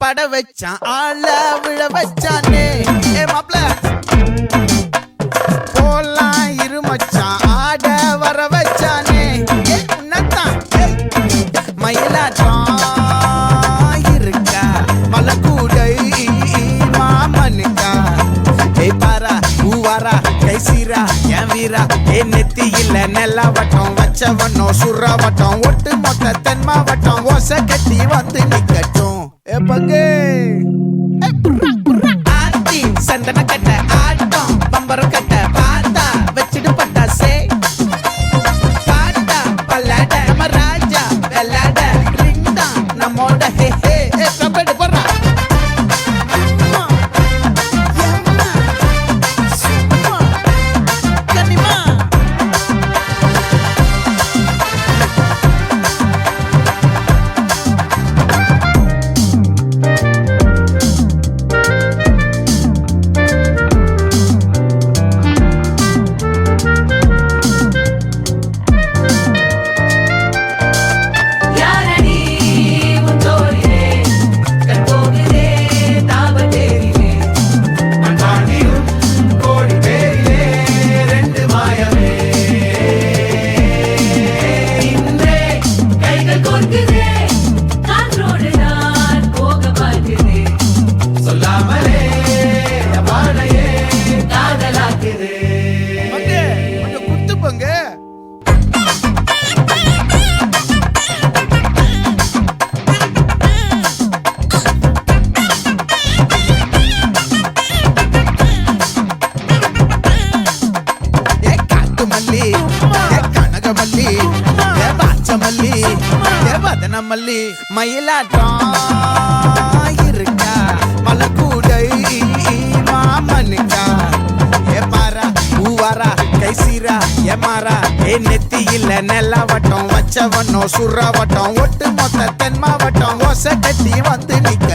பட வச்சான் ஆள விழ வச்சானே மாப்ள போலாம் இருமச்சான் ஆட வர வச்சானே உன்னத்தான் மயிலாட்டம் இருக்கா மலக்கூடை மாமனுக்கா பாரா ஊவாரா கைசீரா என் வீரா நெத்தி இல்ல நெல்லா வட்டம் வச்சவனோ சுறா வட்டம் ஒட்டு மொத்த தென் மாவட்டம் ஓசை கட்டி வந்து நிக்கட்டும் பங்கே ஆத்தி சந்தன கட்ட ஆட்டம் பம்பரம் கட்ட பாத்தா வச்சிடு பட்டாசே பாட்டா பல்லாட நம்ம ராஜா வெள்ளாட ரிங் தான் நம்மோட ஹே ஹே கம்பெடு போடுறா மல்லி மயிலாட்டம் இருக்கா மலக்கூடை மாமனுக்கா பாரா ஊவாரா கைசீரா மாறா நெத்தி இல்ல நெல்லா வட்டம் வச்சவனோ சுறா வட்டம் ஒட்டு மொத்த தென் மாவட்டம் ஓசை கட்டி வந்து நிக்க